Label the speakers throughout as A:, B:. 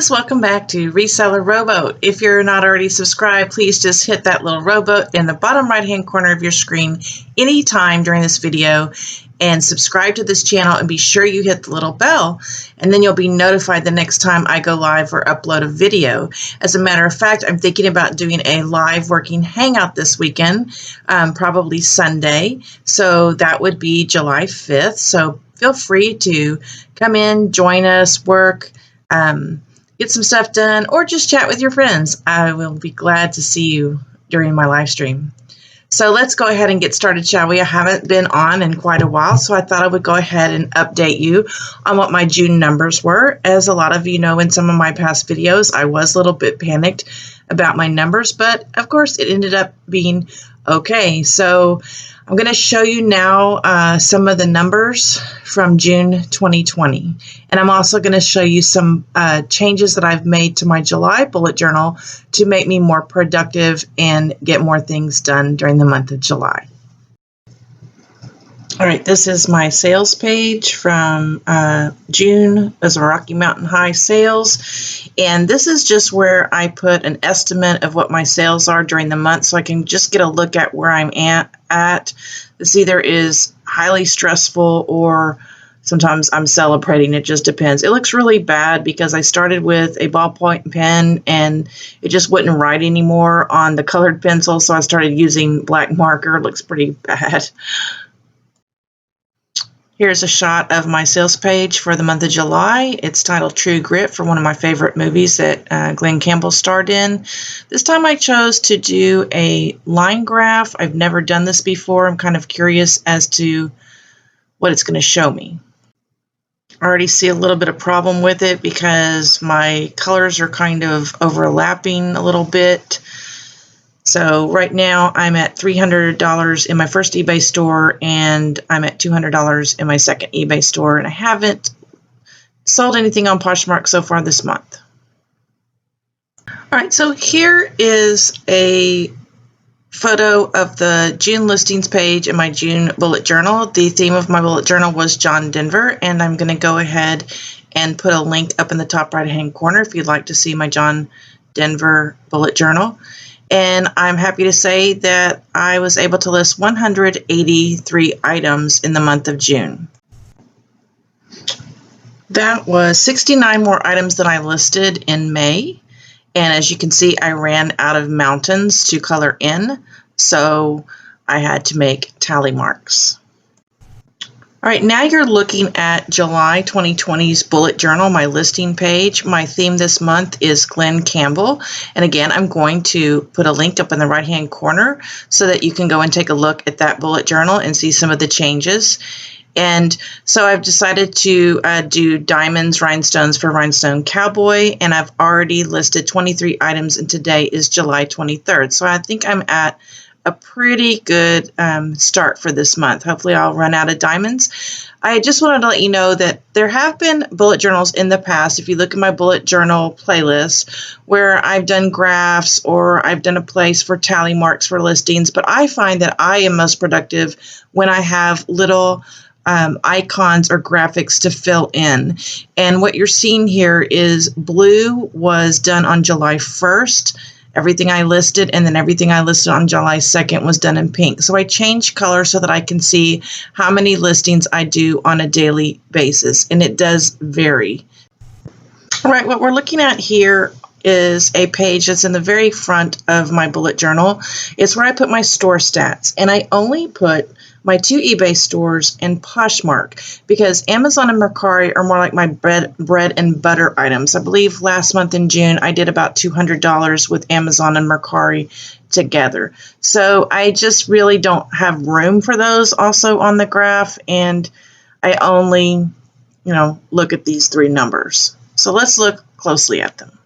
A: guys, welcome back to Reseller Rowboat. If you're not already subscribed, please just hit that little rowboat in the bottom right hand corner of your screen anytime during this video and subscribe to this channel, and be sure you hit the little bell, and then you'll be notified the next time I go live or upload a video. As a matter of fact, I'm thinking about doing a live working hangout this weekend, probably Sunday, so that would be July 5th. So feel free to come in, join us, work, get some stuff done, or just chat with your friends. I will be glad to see you during my live stream. So let's go ahead and get started, shall we? I haven't been on in quite a while, so I thought I would go ahead and update you on what my June numbers were. As a lot of you know, in some of my past videos, I was a little bit panicked about my numbers, but of course it ended up being okay. So I'm going to show you now some of the numbers from June 2020. And I'm also going to show you some changes that I've made to my July bullet journal to make me more productive and get more things done during the month of July. All right, this is my sales page from June as a Rocky Mountain High sales. And this is just where I put an estimate of what my sales are during the month, so I can just get a look at where I'm at. This either is highly stressful or sometimes I'm celebrating. It just depends. It looks really bad because I started with a ballpoint pen and it just wouldn't write anymore on the colored pencil, so I started using black marker. It looks pretty bad. Here's a shot of my sales page for the month of July. It's titled True Grit, for one of my favorite movies that Glenn Campbell starred in. This time I chose to do a line graph. I've never done this before. I'm kind of curious as to what it's going to show me. I already see a little bit of problem with it because my colors are kind of overlapping a little bit. So right now I'm at $300 in my first eBay store, and I'm at $200 in my second eBay store, and I haven't sold anything on Poshmark so far this month. All right, so here is a photo of the June listings page in my June bullet journal. The theme of my bullet journal was John Denver, and I'm going to go ahead and put a link up in the top right hand corner if you'd like to see my John Denver bullet journal. And I'm happy to say that I was able to list 183 items in the month of June. That was 69 more items than I listed in May. And as you can see, I ran out of mountains to color in, so I had to make tally marks. All right, now you're looking at July 2020's bullet journal, my listing page. My theme this month is Glenn Campbell. And again, I'm going to put a link up in the right-hand corner so that you can go and take a look at that bullet journal and see some of the changes. And so I've decided to do diamonds, rhinestones for Rhinestone Cowboy, and I've already listed 23 items, and today is July 23rd. So I think I'm at a pretty good start for this month. Hopefully I'll run out of diamonds. I just wanted to let you know that there have been bullet journals in the past, if you look at my bullet journal playlist, where I've done graphs or I've done a place for tally marks for listings, but I find that I am most productive when I have little icons or graphics to fill in. And what you're seeing here is blue was done on July 1st. Everything I listed, and then everything I listed on July 2nd was done in pink. So I changed color so that I can see how many listings I do on a daily basis, and it does vary. All right, what we're looking at here is a page that's in the very front of my bullet journal. It's where I put my store stats, and I only put my 2 eBay stores and Poshmark because Amazon and Mercari are more like my bread and butter items. I believe last month in June I did about $200 with Amazon and Mercari together. So I just really don't have room for those also on the graph, and I only, look at these 3 numbers. So let's look closely at them.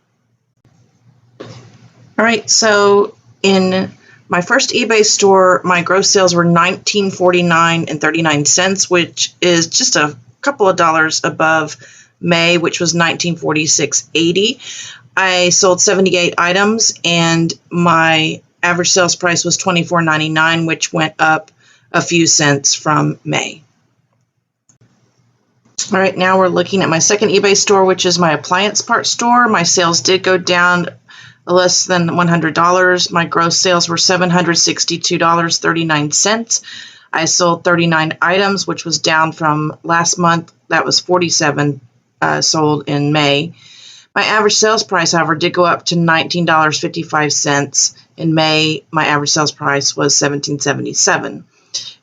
A: All right, so in my first eBay store, my gross sales were $19.49 which is just a couple of dollars above May, which was $19.46.80. I sold 78 items, and my average sales price was $24.99, which went up a few cents from May. All right, now we're looking at my second eBay store, which is my appliance part store. My sales did go down less than $100. My gross sales were $762.39. I sold 39 items, which was down from last month. That was 47 sold in May. My average sales price, however, did go up to $19.55. In May, my average sales price was $17.77.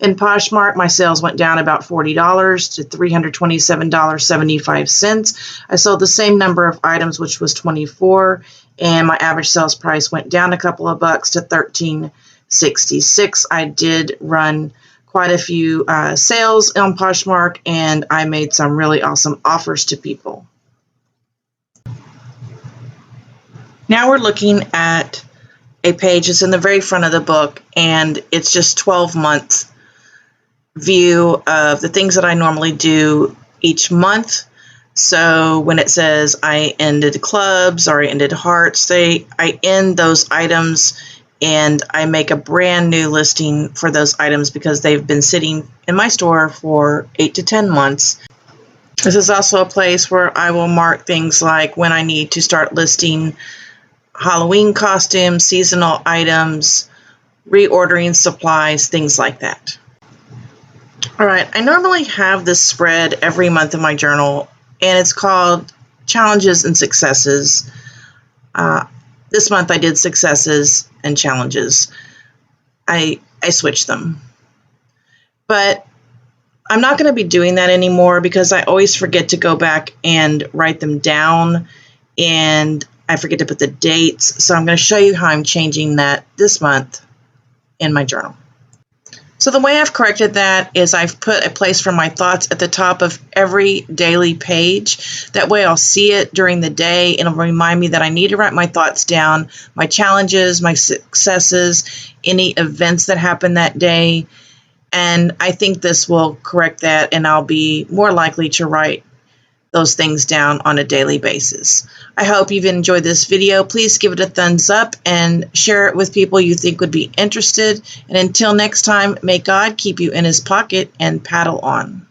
A: In Poshmark, my sales went down about $40 to $327.75. I sold the same number of items, which was 24, and my average sales price went down a couple of bucks to $13.66. I did run quite a few sales on Poshmark, and I made some really awesome offers to people. Now we're looking at a page that's in the very front of the book, and it's just 12 months view of the things that I normally do each month. So when it says I ended clubs or I ended hearts, I end those items and I make a brand new listing for those items because they've been sitting in my store for 8 to 10 months. This is also a place where I will mark things like when I need to start listing Halloween costumes, seasonal items, reordering supplies, things like that. All right, I normally have this spread every month in my journal, and it's called Challenges and Successes. This month I did successes and challenges. I switched them. But I'm not going to be doing that anymore because I always forget to go back and write them down, and I forget to put the dates. So I'm going to show you how I'm changing that this month in my journal. So the way I've corrected that is I've put a place for my thoughts at the top of every daily page. That way I'll see it during the day and it'll remind me that I need to write my thoughts down, my challenges, my successes, any events that happen that day. And I think this will correct that, and I'll be more likely to write those things down on a daily basis. I hope you've enjoyed this video. Please give it a thumbs up and share it with people you think would be interested. And until next time, may God keep you in his pocket and paddle on.